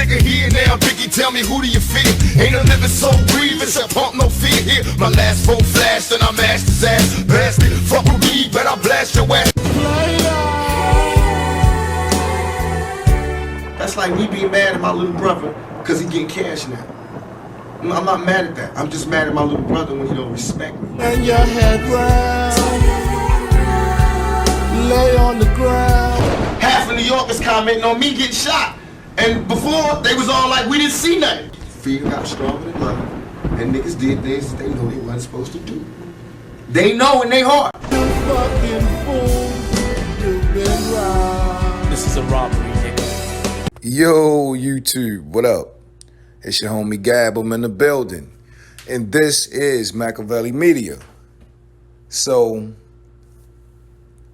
nigga here now. Biggie, tell me, who do you fear? Ain't a living soul breathing, so pump no fear here. My last phone flashed and I mashed his ass. Bastard, fuck with me, but I blast your ass. That's like me being mad at my little brother because he getting cash now. I'm not mad at that. I'm just mad at my little brother when he don't respect me. And your head round, lay on the ground. Half of New York is commenting on me getting shot. And before, they was all like, we didn't see nothing. Fear got stronger than love. And niggas did things that they know they wasn't supposed to do. They know in their heart. You fucking fool, you've been robbed. This is a robbery, nigga. Yo, YouTube, what up? It's your homie Gab, I'm in the building. And this is MAKAVELI Media. So,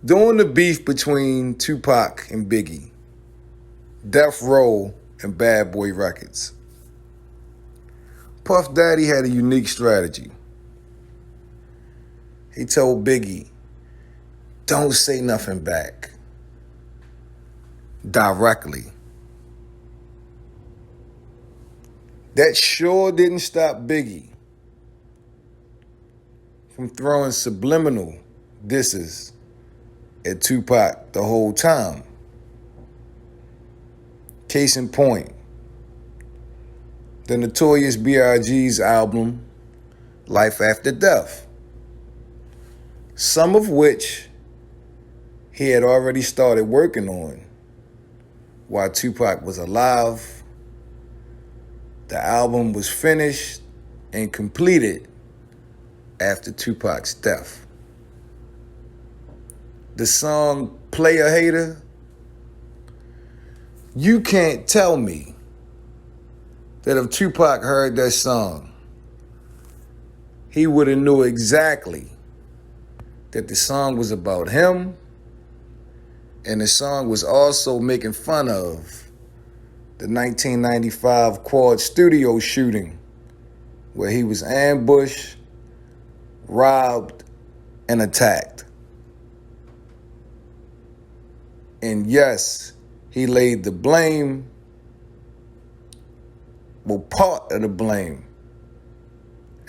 during the beef between Tupac and Biggie, Death Row and Bad Boy Records, Puff Daddy had a unique strategy. He told Biggie, don't say nothing back. Directly. That sure didn't stop Biggie from throwing subliminal disses at Tupac the whole time. Case in point, the Notorious B.I.G.'s album, Life After Death, some of which he had already started working on while Tupac was alive. The album was finished and completed after Tupac's death. The song Playa Hater, you can't tell me that if Tupac heard that song, he would have knew exactly that the song was about him, and the song was also making fun of the 1995 Quad Studio shooting, where he was ambushed, robbed, and attacked. And yes, he laid the blame, well, part of the blame,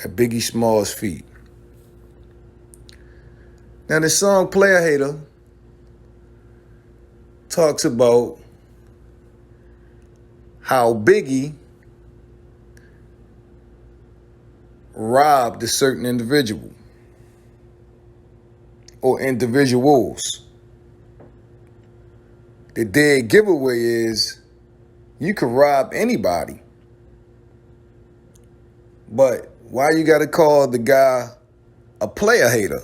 at Biggie Small's feet. Now, the song Playa Hater talks about how Biggie robbed a certain individual or individuals. The dead giveaway is you could rob anybody, but why you gotta call the guy a player hater?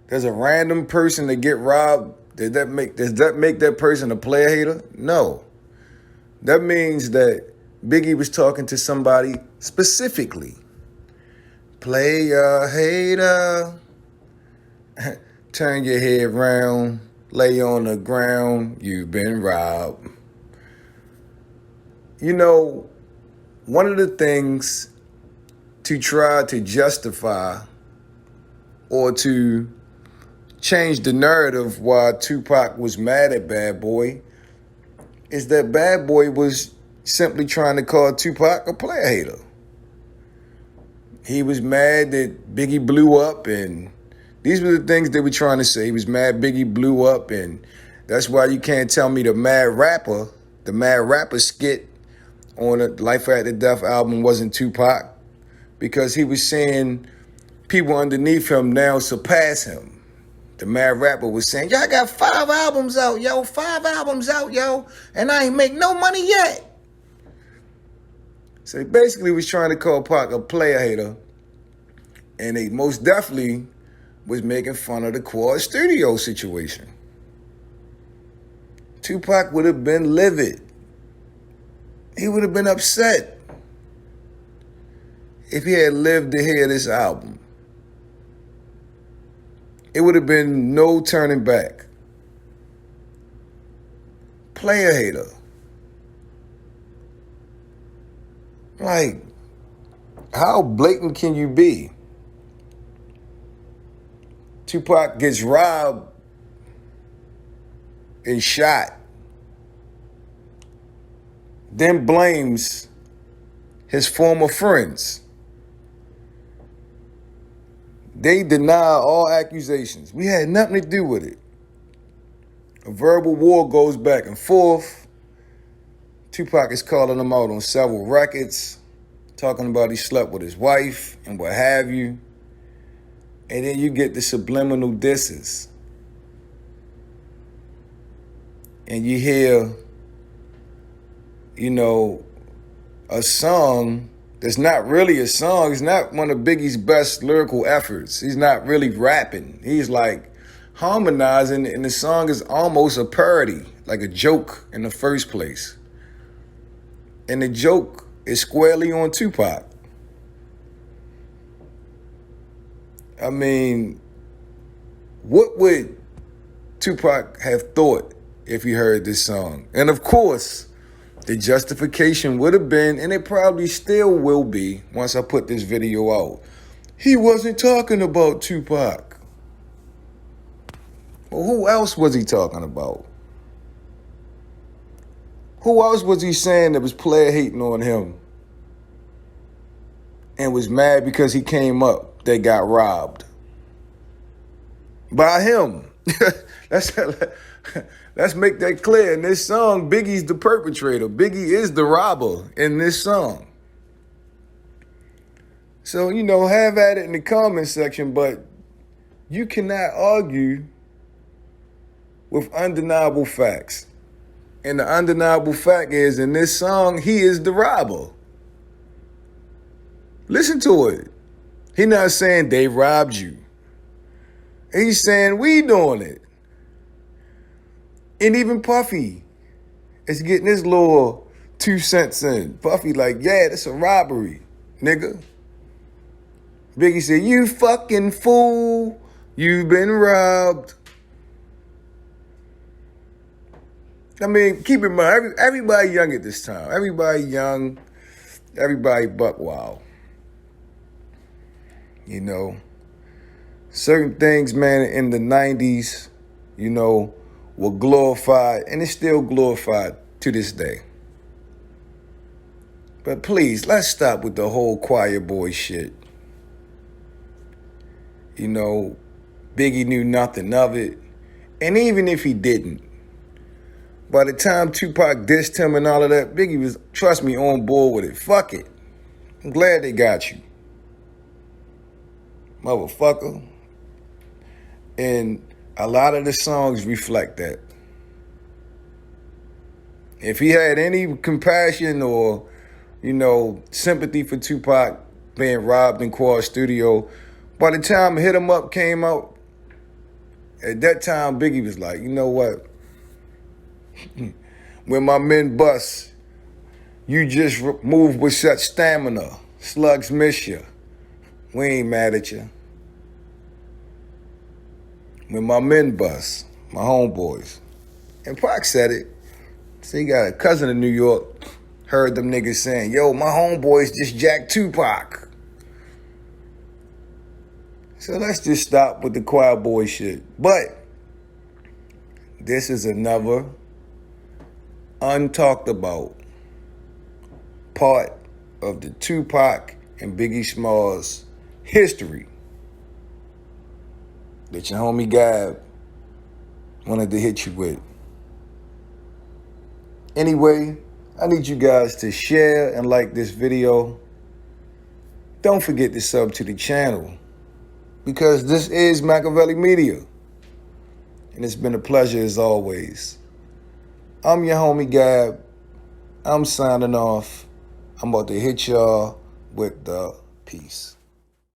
There's a random person that get robbed. Does that make that person a player hater? No. That means that Biggie was talking to somebody specifically. Player hater. Turn your head round, lay on the ground, you've been robbed. You know, one of the things to try to justify or to change the narrative why Tupac was mad at Bad Boy is that Bad Boy was simply trying to call Tupac a player hater. He was mad that Biggie blew up, and these were the things they were trying to say. He was mad Biggie blew up, and that's why you can't tell me the Mad Rapper skit on the Life After Death album wasn't Tupac, because he was saying people underneath him now surpass him. The Mad Rapper was saying, y'all got 5 albums out, yo, 5 albums out, yo, and I ain't make no money yet. So he basically was trying to call Pac a player hater, and he most definitely was making fun of the Quad Studio situation. Tupac would have been livid. He would have been upset if he had lived to hear this album. It would have been no turning back. Player hater. Like, how blatant can you be? Tupac gets robbed and shot then blames his former friends. They deny all accusations. We had nothing to do with it. A verbal war goes back and forth. Tupac is calling him out on several records, talking about he slept with his wife and what have you. And then you get the subliminal disses. And you hear, a song that's not really a song. It's not one of Biggie's best lyrical efforts. He's not really rapping. He's like harmonizing, and the song is almost a parody, like a joke in the first place. And the joke is squarely on Tupac. I mean, what would Tupac have thought if he heard this song? And of course, the justification would have been, and it probably still will be once I put this video out, he wasn't talking about Tupac. Well, who else was he talking about? Who else was he saying that was player hating on him and was mad because he came up, they got robbed? By him. Let's make that clear. In this song, Biggie's the perpetrator. Biggie is the robber in this song. So, have at it in the comment section, but you cannot argue with undeniable facts. And the undeniable fact is, in this song, he is the robber. Listen to it. He's not saying they robbed you. He's saying we doing it. And even Puffy is getting his little 2 cents in. Puffy like, yeah, that's a robbery, nigga. Biggie said, you fucking fool. You've been robbed. I mean, keep in mind, everybody young at this time. Everybody young. Everybody buck wild. Certain things, man, in the 90s, were glorified, and it's still glorified to this day. But please, let's stop with the whole choir boy shit. Biggie knew nothing of it. And even if he didn't, by the time Tupac dissed him and all of that, Biggie was, trust me, on board with it. Fuck it. I'm glad they got you, motherfucker. And a lot of the songs reflect that. If he had any compassion or, sympathy for Tupac being robbed in Quad Studio, by the time Hit 'Em Up came out, at that time, Biggie was like, you know what? When my men bust, you just move with such stamina. Slugs miss you. We ain't mad at you. When my men bust, my homeboys. And Pac said it. So he got a cousin in New York, heard them niggas saying, yo, my homeboys just jacked Tupac. So let's just stop with the choir boy shit. But this is another untalked about part of the Tupac and Biggie Smalls history that your homie Gab wanted to hit you with. Anyway, I need you guys to share and like this video. Don't forget to sub to the channel, because this is MAKAVELI Media. And it's been a pleasure as always. I'm your homie Gab. I'm signing off. I'm about to hit y'all with the peace.